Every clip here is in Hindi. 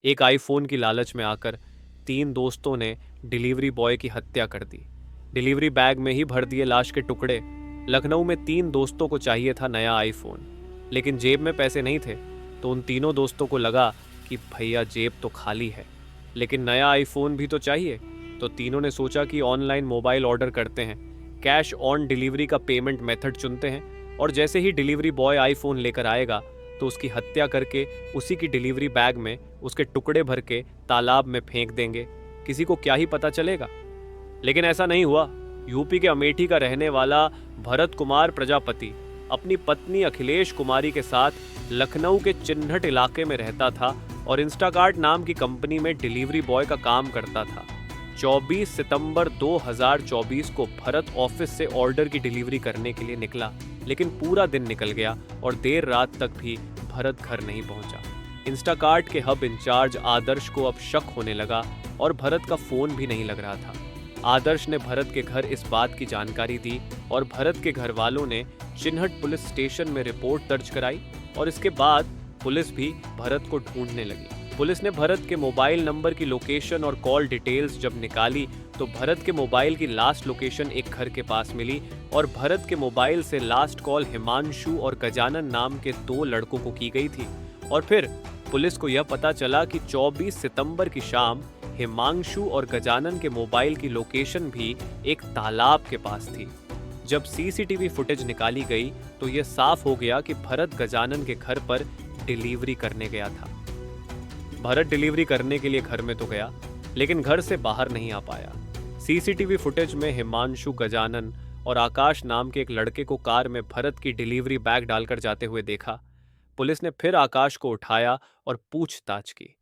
एक आईफोन की लालच में आकर 3 दोस्तों ने डिलीवरी बॉय की हत्या कर दी। डिलीवरी बैग में ही भर दिए लाश के टुकड़े। लखनऊ में 3 दोस्तों को चाहिए था नया आईफोन, लेकिन जेब में पैसे नहीं थे। तो उन तीनों दोस्तों को लगा कि भैया जेब तो खाली है, लेकिन नया आईफोन भी तो चाहिए। तो तीनों ने सोचा कि ऑनलाइन मोबाइल ऑर्डर करते हैं, कैश ऑन डिलीवरी का पेमेंट मेथड चुनते हैं, और जैसे ही डिलीवरी बॉय आईफोन लेकर आएगा तो उसकी हत्या करके उसी की डिलीवरी बैग में उसके टुकड़े भर के तालाब में फेंक देंगे। किसी को क्या ही पता चलेगा। लेकिन ऐसा नहीं हुआ। यूपी के अमेठी का रहने वाला भरत कुमार प्रजापति अपनी पत्नी अखिलेश कुमारी के साथ लखनऊ के चिन्हट इलाके में रहता था और इंस्टाकार्ट नाम की कंपनी में डिलीवरी बॉय का काम करता था। 24 सितंबर 2024 को भरत ऑफिस से ऑर्डर की डिलीवरी करने के लिए निकला, लेकिन पूरा दिन निकल गया और देर रात तक भी भरत घर नहीं पहुंचा। इंस्टाकार्ट के हब इंचार्ज आदर्श को अब शक होने लगा और भरत का फोन भी नहीं लग रहा था। आदर्श ने भरत के घर इस बात की जानकारी दी और भरत के घर वालों ने चिन्हट पुलिस स्टेशन में रिपोर्ट दर्ज कराई और इसके बाद पुलिस भी भरत को ढूंढने लगी। पुलिस ने भरत के मोबाइल नंबर की लोकेशन और कॉल डिटेल्स जब निकाली तो भरत के मोबाइल की लास्ट लोकेशन एक घर के पास मिली और भरत के मोबाइल से लास्ट कॉल हिमांशु और गजानन नाम के 2 लड़कों को की गई थी। और फिर पुलिस को यह पता चला कि 24 सितंबर की शाम हिमांशु और गजानन के मोबाइल की लोकेशन भी एक तालाब के पास थी। जब सीसीटीवी फुटेज निकाली गई तो यह साफ हो गया कि भरत गजानन के घर पर डिलीवरी करने गया था। भरत डिलीवरी करने के लिए घर में तो गया, लेकिन घर से बाहर नहीं आ पाया। सीसीटीवी फुटेज में हिमांशु, गजानन और आकाश नाम के एक लड़के को कार में भरत की डिलीवरी बैग डालकर जाते हुए देखा। पुलिस ने फिर आकाश को उठाया और पूछताछ की।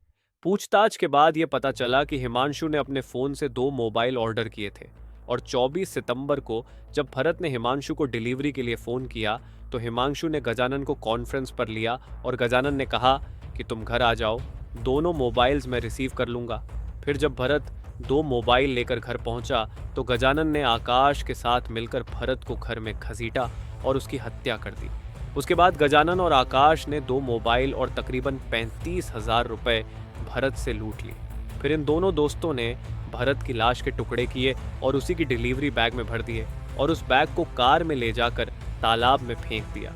पूछताछ के बाद यह पता चला कि हिमांशु ने अपने फोन से 2 मोबाइल ऑर्डर किए थे और 24 सितंबर को जब भरत ने हिमांशु को डिलीवरी के लिए फोन किया तो हिमांशु ने गजानन को कॉन्फ्रेंस पर लिया और गजानन ने कहा कि तुम घर आ जाओ, दोनों मोबाइल्स मैं रिसीव कर लूंगा। फिर जब भरत 2 मोबाइल लेकर घर पहुंचा तो गजानन ने आकाश के साथ मिलकर भरत को घर में घसीटा और उसकी हत्या कर दी। उसके बाद गजानन और आकाश ने 2 मोबाइल और तकरीबन 35,000 रुपए भरत से लूट लिए। फिर इन दोनों दोस्तों ने भरत की लाश के टुकड़े किए और उसी की डिलीवरी बैग में भर दिए और उस बैग को कार में ले जाकर तालाब में फेंक दिया।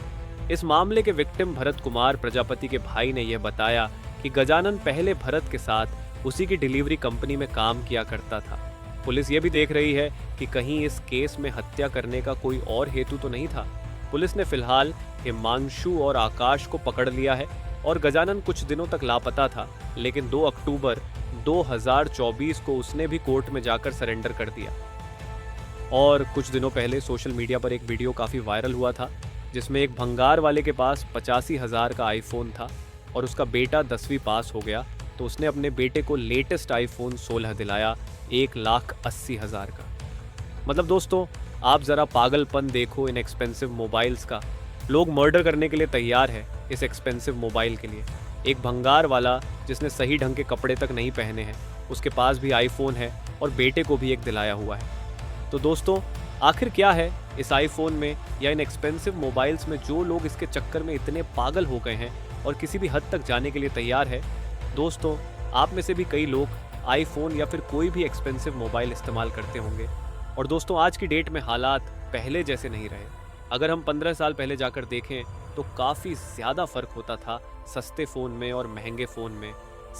इस मामले के विक्टिम भरत कुमार प्रजापति के भाई ने यह बताया कि गजानन पहले भरत के साथ उसी की डिलीवरी कंपनी में काम किया करता था। पुलिस ये भी देख रही है कि कहीं इस केस में हत्या करने का कोई और हेतु तो नहीं था। पुलिस ने फिलहाल हिमांशु और आकाश को पकड़ लिया है और गजानन कुछ दिनों तक लापता था, लेकिन 2 अक्टूबर 2024 को उसने भी कोर्ट में जाकर सरेंडर कर दिया। और कुछ दिनों पहले सोशल मीडिया पर एक वीडियो काफ़ी वायरल हुआ था जिसमें एक भंगार वाले के पास 85,000 का आईफोन था और उसका बेटा 10वीं पास हो गया तो उसने अपने बेटे को लेटेस्ट आईफोन 16 दिलाया 1,80,000 का। मतलब दोस्तों, आप ज़रा पागलपन देखो इन एक्सपेंसिव मोबाइल्स का। लोग मर्डर करने के लिए तैयार है इस एक्सपेंसिव मोबाइल के लिए। एक भंगार वाला जिसने सही ढंग के कपड़े तक नहीं पहने हैं, उसके पास भी आईफोन है और बेटे को भी एक दिलाया हुआ है। तो दोस्तों, आखिर क्या है इस आईफोन में या इन एक्सपेंसिव मोबाइल्स में जो लोग इसके चक्कर में इतने पागल हो गए हैं और किसी भी हद तक जाने के लिए तैयार है? दोस्तों, आप में से भी कई लोग आईफोन या फिर कोई भी एक्सपेंसिव मोबाइल इस्तेमाल करते होंगे। और दोस्तों, आज की डेट में हालात पहले जैसे नहीं रहे। अगर हम 15 साल पहले जाकर देखें तो काफ़ी ज़्यादा फ़र्क होता था सस्ते फ़ोन में और महंगे फ़ोन में।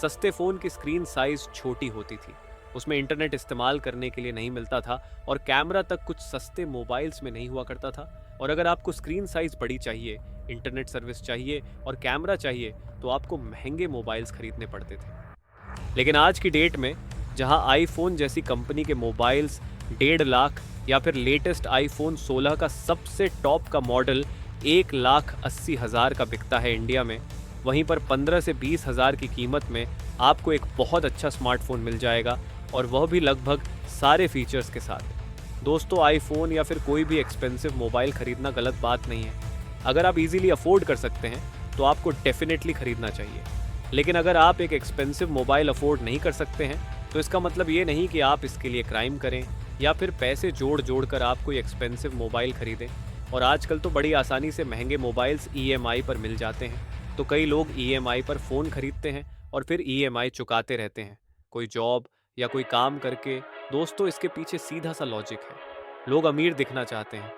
सस्ते फ़ोन की स्क्रीन साइज़ छोटी होती थी, उसमें इंटरनेट इस्तेमाल करने के लिए नहीं मिलता था और कैमरा तक कुछ सस्ते मोबाइल्स में नहीं हुआ करता था। और अगर आपको स्क्रीन साइज़ बड़ी चाहिए, इंटरनेट सर्विस चाहिए और कैमरा चाहिए तो आपको महंगे मोबाइल्स खरीदने पड़ते थे। लेकिन आज की डेट में जहां आईफोन जैसी कंपनी के मोबाइल्स 1.5 लाख या फिर लेटेस्ट आईफोन 16 का सबसे टॉप का मॉडल 1,80,000 का बिकता है इंडिया में, वहीं पर 15 से 20,000 की कीमत में आपको एक बहुत अच्छा स्मार्टफोन मिल जाएगा और वह भी लगभग सारे फीचर्स के साथ। दोस्तों, आईफोन या फिर कोई भी एक्सपेंसिव मोबाइल खरीदना गलत बात नहीं है। अगर आप इजीली अफोर्ड कर सकते हैं तो आपको डेफिनेटली खरीदना चाहिए। लेकिन अगर आप एक एक्सपेंसिव मोबाइल अफोर्ड नहीं कर सकते हैं तो इसका मतलब ये नहीं कि आप इसके लिए क्राइम करें या फिर पैसे जोड़ कर आप कोई एक्सपेंसिव मोबाइल खरीदें। और आजकल तो बड़ी आसानी से महंगे मोबाइल्स ईएमआई पर मिल जाते हैं, तो कई लोग ईएमआई पर फ़ोन खरीदते हैं और फिर ईएमआई चुकाते रहते हैं। कोई जॉब या कोई काम करके। दोस्तों, इसके पीछे सीधा सा लॉजिक है। लोग अमीर दिखना चाहते हैं।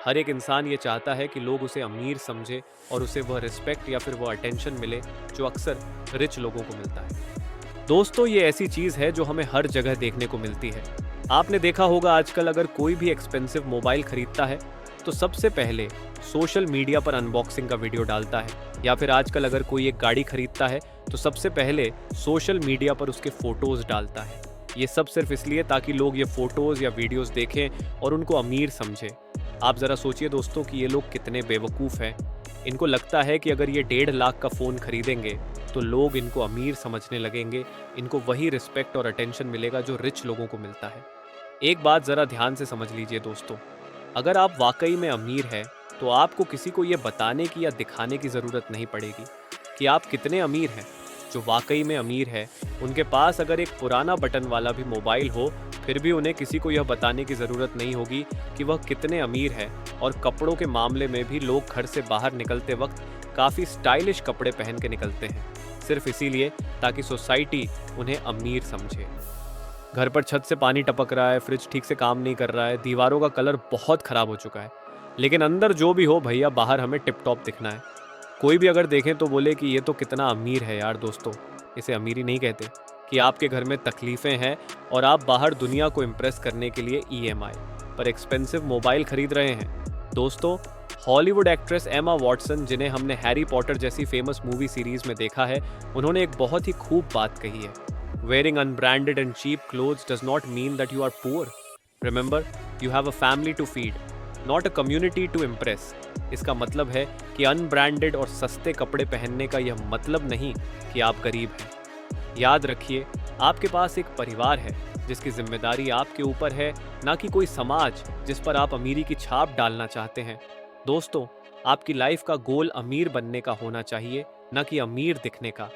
हर एक इंसान ये चाहता है कि लोग उसे अमीर समझे और उसे वह रिस्पेक्ट या फिर वह अटेंशन मिले जो अक्सर रिच लोगों को मिलता है। दोस्तों, ये ऐसी चीज है जो हमें हर जगह देखने को मिलती है। आपने देखा होगा आजकल अगर कोई भी एक्सपेंसिव मोबाइल खरीदता है तो सबसे पहले सोशल मीडिया पर अनबॉक्सिंग का वीडियो डालता है, या फिर आजकल अगर कोई एक गाड़ी खरीदता है तो सबसे पहले सोशल मीडिया पर उसके फोटोज डालता है। ये सब सिर्फ इसलिए ताकि लोग ये फोटोज या वीडियोस देखें और उनको अमीर समझे। आप जरा सोचिए दोस्तों कि ये लोग कितने बेवकूफ़ हैं। इनको लगता है कि अगर ये 1.5 लाख का फ़ोन खरीदेंगे तो लोग इनको अमीर समझने लगेंगे, इनको वही रिस्पेक्ट और अटेंशन मिलेगा जो रिच लोगों को मिलता है। एक बात ज़रा ध्यान से समझ लीजिए दोस्तों, अगर आप वाकई में अमीर हैं तो आपको किसी को ये बताने की या दिखाने की ज़रूरत नहीं पड़ेगी कि आप कितने अमीर हैं। जो वाकई में अमीर है उनके पास अगर एक पुराना बटन वाला भी मोबाइल हो फिर भी उन्हें किसी को यह बताने की ज़रूरत नहीं होगी कि वह कितने अमीर है। और कपड़ों के मामले में भी लोग घर से बाहर निकलते वक्त काफ़ी स्टाइलिश कपड़े पहन के निकलते हैं, सिर्फ इसीलिए ताकि सोसाइटी उन्हें अमीर समझे। घर पर छत से पानी टपक रहा है, फ्रिज ठीक से काम नहीं कर रहा है, दीवारों का कलर बहुत ख़राब हो चुका है, लेकिन अंदर जो भी हो भैया बाहर हमें टिप टॉप दिखना है। कोई भी अगर देखें तो बोले कि ये तो कितना अमीर है यार। दोस्तों, इसे अमीरी नहीं कहते कि आपके घर में तकलीफ़ें हैं और आप बाहर दुनिया को इम्प्रेस करने के लिए ईएमआई पर एक्सपेंसिव मोबाइल खरीद रहे हैं। दोस्तों, हॉलीवुड एक्ट्रेस एमा वॉटसन, जिन्हें हमने हैरी पॉटर जैसी फेमस मूवी सीरीज में देखा है, उन्होंने एक बहुत ही खूब बात कही है। Wearing unbranded and cheap clothes does not mean that you are poor. Remember, you have a family to feed, not a community to impress. इसका मतलब है कि अनब्रांडेड और सस्ते कपड़े पहनने का यह मतलब नहीं कि आप गरीब हैं। याद रखिए, आपके पास एक परिवार है जिसकी जिम्मेदारी आपके ऊपर है, ना कि कोई समाज जिस पर आप अमीरी की छाप डालना चाहते हैं। दोस्तों, आपकी लाइफ का गोल अमीर बनने का होना चाहिए, ना कि अमीर दिखने का।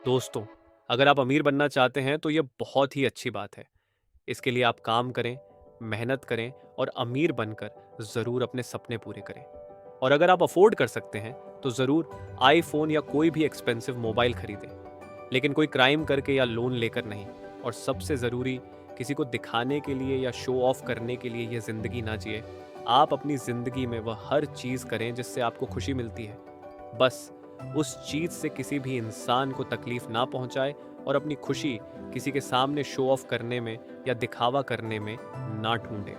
दोस्तों, अगर आप अमीर बनना चाहते हैं तो यह बहुत ही अच्छी बात है। इसके लिए आप काम करें, मेहनत करें और अमीर बनकर ज़रूर अपने सपने पूरे करें। और अगर आप अफोर्ड कर सकते हैं तो ज़रूर आईफोन या कोई भी एक्सपेंसिव मोबाइल खरीदें, लेकिन कोई क्राइम करके या लोन लेकर नहीं। और सबसे ज़रूरी, किसी को दिखाने के लिए या शो ऑफ करने के लिए यह ज़िंदगी ना जिए। आप अपनी ज़िंदगी में वह हर चीज़ करें जिससे आपको खुशी मिलती है। बस उस चीज़ से किसी भी इंसान को तकलीफ़ ना पहुंचाए और अपनी खुशी किसी के सामने शो ऑफ करने में या दिखावा करने में ना ढूंढे।